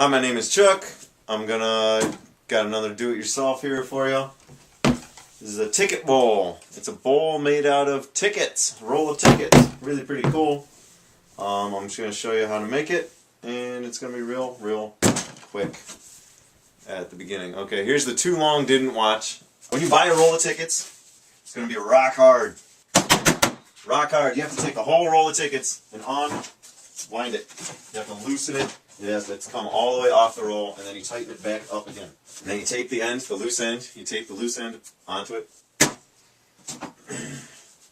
Hi, my name is Chuck. Got another do-it-yourself here for you. This is a ticket bowl. It's a bowl made out of tickets, a roll of tickets. Really pretty cool. I'm just going to show you how to make it, and it's going to be real quick at the beginning. Okay, here's the too long didn't watch. When you buy a roll of tickets, it's going to be rock hard. Rock hard. You have to take the whole roll of tickets and unwind it. You have to loosen it. Yes, it's come all the way off the roll, and then you tighten it back up again. And then you tape the end, the loose end, you tape the loose end onto it.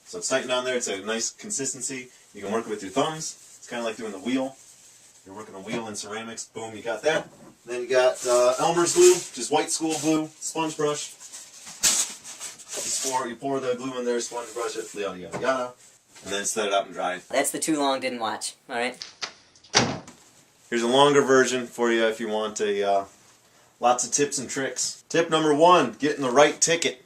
So it's tightened on there, it's a nice consistency. You can work it with your thumbs. It's kind of like doing the wheel. You're working a wheel in ceramics, boom, you got that. And then you got Elmer's glue, just white school glue, sponge brush. You pour the glue in there, sponge brush it, yada yada yada. And then set it up and dry. That's the too long didn't watch, alright? Here's a longer version for you if you want lots of tips and tricks. Tip number 1, getting the right ticket.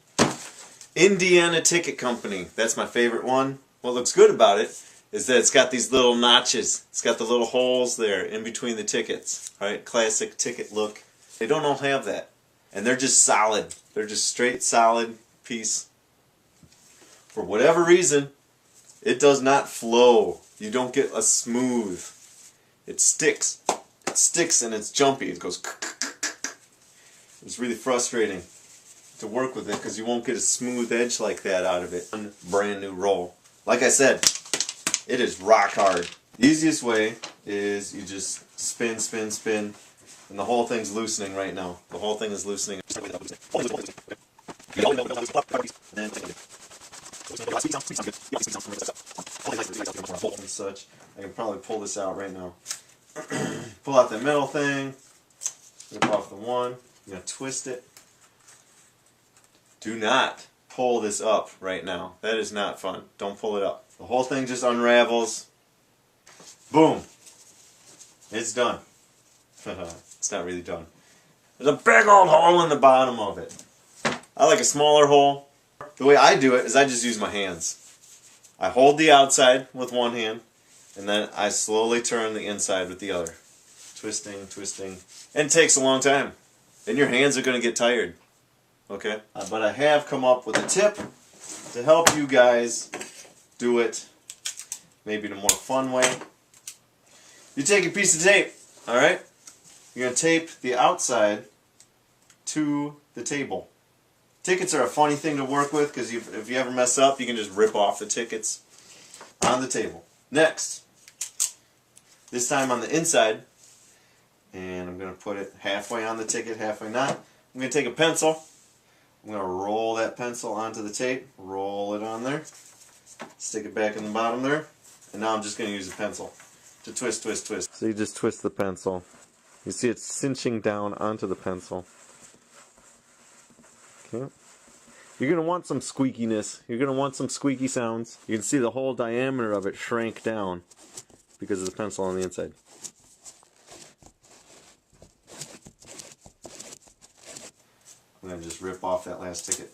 Indiana Ticket Company. That's my favorite one. What looks good about it is that it's got these little notches. It's got the little holes there in between the tickets. Right? Classic ticket look. They don't all have that. And they're just solid. They're just straight solid piece. For whatever reason, it does not flow. You don't get a smooth. It sticks. It sticks and it's jumpy. It goes. It's really frustrating to work with it because you won't get a smooth edge like that out of it. One brand new roll. Like I said, it is rock hard. The easiest way is you just spin, spin, spin, and the whole thing's loosening right now. The whole thing is loosening. And such. I can probably pull this out right now. Pull out the middle thing. Rip off the one. I'm going to twist it. Do not pull this up right now. That is not fun. Don't pull it up. The whole thing just unravels. Boom. It's done. It's not really done. There's a big old hole in the bottom of it. I like a smaller hole. The way I do it is I just use my hands. I hold the outside with one hand, and then I slowly turn the inside with the other. Twisting, twisting. And it takes a long time. And your hands are going to get tired. Okay? But I have come up with a tip to help you guys do it maybe in a more fun way. You take a piece of tape, alright? You're going to tape the outside to the table. Tickets are a funny thing to work with because if you ever mess up, you can just rip off the tickets on the table. Next, this time on the inside, and I'm going to put it halfway on the ticket, halfway not. I'm going to take a pencil. I'm going to roll that pencil onto the tape, roll it on there, stick it back in the bottom there, and now I'm just going to use a pencil to twist, twist, twist. So you just twist the pencil. You see it cinching down onto the pencil. Okay. You're going to want some squeakiness. You're going to want some squeaky sounds. You can see the whole diameter of it shrank down because of the pencil on the inside. I'm going to just rip off that last ticket.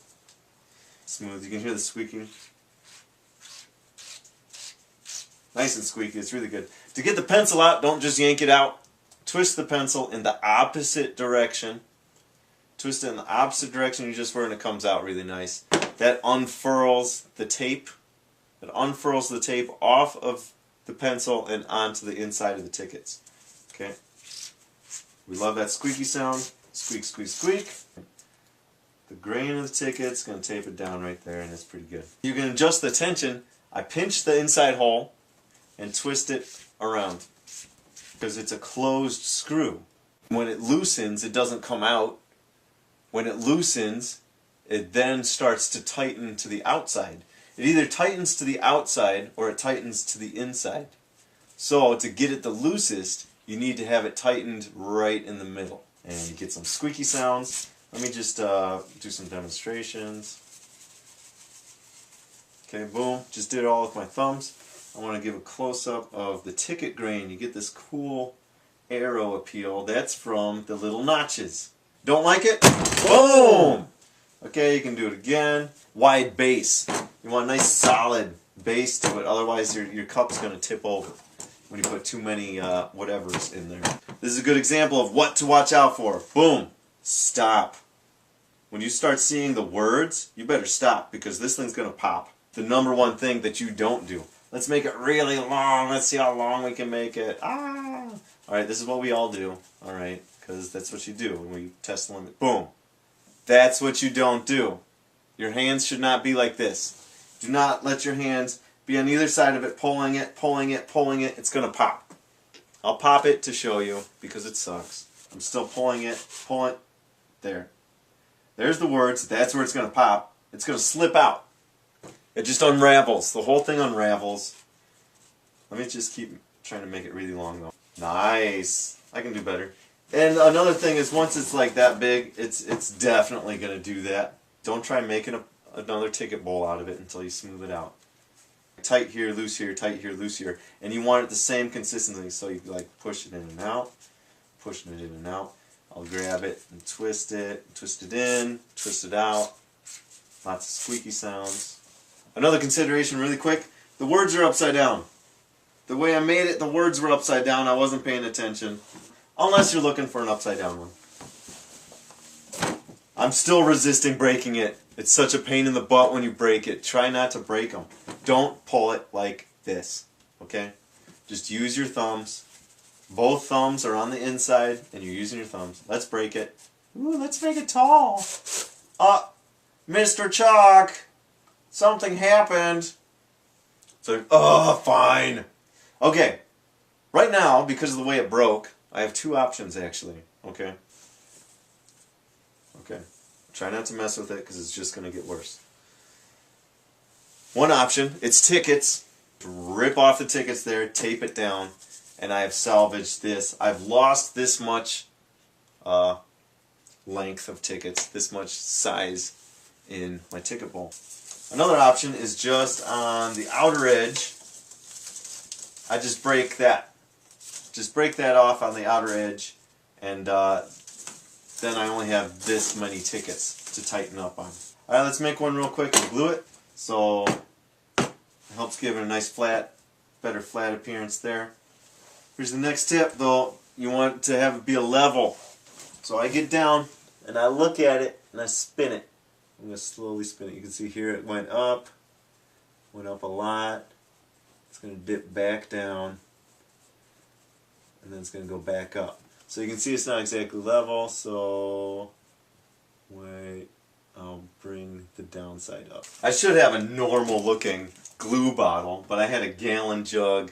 Smooth. You can hear the squeaking. Nice and squeaky. It's really good. To get the pencil out, don't just yank it out. Twist the pencil in the opposite direction. Twist it in the opposite direction you just were, and it comes out really nice. That unfurls the tape. It unfurls the tape off of the pencil and onto the inside of the tickets. Okay. We love that squeaky sound. Squeak, squeak, squeak. The grain of the ticket's going to tape it down right there, and it's pretty good. You can adjust the tension. I pinch the inside hole and twist it around because it's a closed screw. When it loosens, it doesn't come out. When it loosens, it then starts to tighten to the outside. It either tightens to the outside or it tightens to the inside. So to get it the loosest, you need to have it tightened right in the middle. And you get some squeaky sounds. Let me just do some demonstrations. Okay, boom. Just did it all with my thumbs. I want to give a close-up of the ticket grain. You get this cool arrow appeal. That's from the little notches. Don't like it? Boom! Okay, you can do it again. Wide base. You want a nice solid base to it, otherwise your cup's going to tip over. when you put too many whatevers in there. This is a good example of what to watch out for. Boom. Stop. When you start seeing the words, you better stop because this thing's going to pop. The number one thing that you don't do. Let's make it really long. Let's see how long we can make it. Ah! Alright, this is what we all do. Alright, because that's what you do when we test the limit. Boom. That's what you don't do. Your hands should not be like this. Do not let your hands be on either side of it, pulling it, pulling it, pulling it. It's going to pop. I'll pop it to show you because it sucks. I'm still pulling it, pulling it. There. There's the words. That's where it's going to pop. It's going to slip out. It just unravels. The whole thing unravels. Let me just keep trying to make it really long though. Nice. I can do better. And another thing is once it's like that big, it's definitely going to do that. Don't try making another ticket bowl out of it until you smooth it out. Tight here, loose here, tight here, loose here. And you want it the same consistency, so you like push it in and out, pushing it in and out. I'll grab it and twist it in, twist it out. Lots of squeaky sounds. Another consideration really quick, the words are upside down. The way I made it, the words were upside down. I wasn't paying attention. Unless you're looking for an upside down one. I'm still resisting breaking it. It's such a pain in the butt when you break it. Try not to break them. Don't pull it like this. Okay? Just use your thumbs. Both thumbs are on the inside and you're using your thumbs. Let's break it. Ooh, let's make it tall. Mr. Chalk, something happened. So, fine. Okay. Right now, because of the way it broke, I have two options actually. Okay? Okay. Try not to mess with it because it's just going to get worse. One option, it's tickets. Rip off the tickets there, tape it down, and I have salvaged this. I've lost this much length of tickets, this much size in my ticket bowl. Another option is just on the outer edge. I just break that. Just break that off on the outer edge, and then I only have this many tickets to tighten up on. Alright, let's make one real quick and glue it. So it helps give it a nice flat, better flat appearance there. Here's the next tip though. You want to have it be a level. So I get down and I look at it and I spin it. I'm going to slowly spin it. You can see here it went up a lot. It's going to dip back down and then it's going to go back up. So you can see it's not exactly level, so wait, I'll bring the downside up. I should have a normal looking glue bottle, but I had a gallon jug,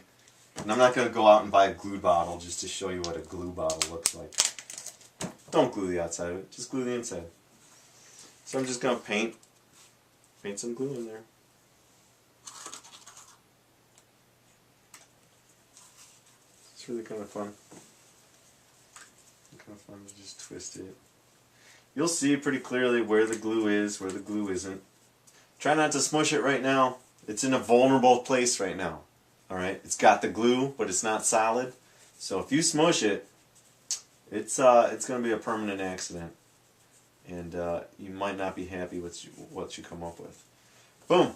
and I'm not going to go out and buy a glue bottle just to show you what a glue bottle looks like. Don't glue the outside of it, just glue the inside. So I'm just going to paint some glue in there. It's really kind of fun. Kind of fun to just twist it. You'll see pretty clearly where the glue is, where the glue isn't. Try not to smush it right now. It's in a vulnerable place right now. Alright? It's got the glue, but it's not solid. So if you smush it, it's going to be a permanent accident. And you might not be happy with what you come up with. Boom!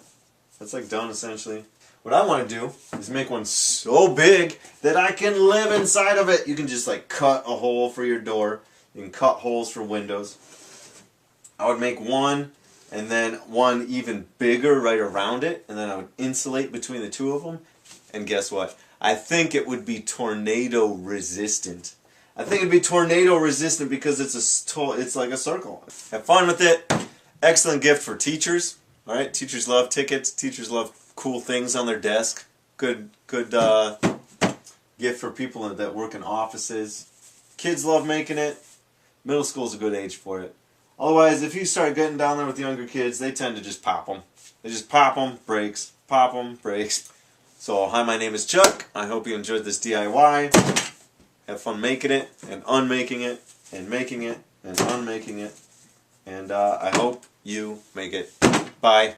That's like done essentially. What I want to do is make one so big that I can live inside of it. You can just like cut a hole for your door. You can cut holes for windows. I would make one and then one even bigger right around it, and then I would insulate between the two of them. And guess what? I think it would be tornado resistant. I think it'd be tornado resistant because it's like a circle. Have fun with it. Excellent gift for teachers. All right, teachers love tickets. Teachers love cool things on their desk. Good gift for people that work in offices. Kids love making it. Middle school's a good age for it. Otherwise, if you start getting down there with younger kids, they tend to just pop them. They just pop them, breaks, pop them, breaks. So, hi, my name is Chuck. I hope you enjoyed this DIY. Have fun making it, and unmaking it, and making it, and unmaking it. And I hope you make it. Bye.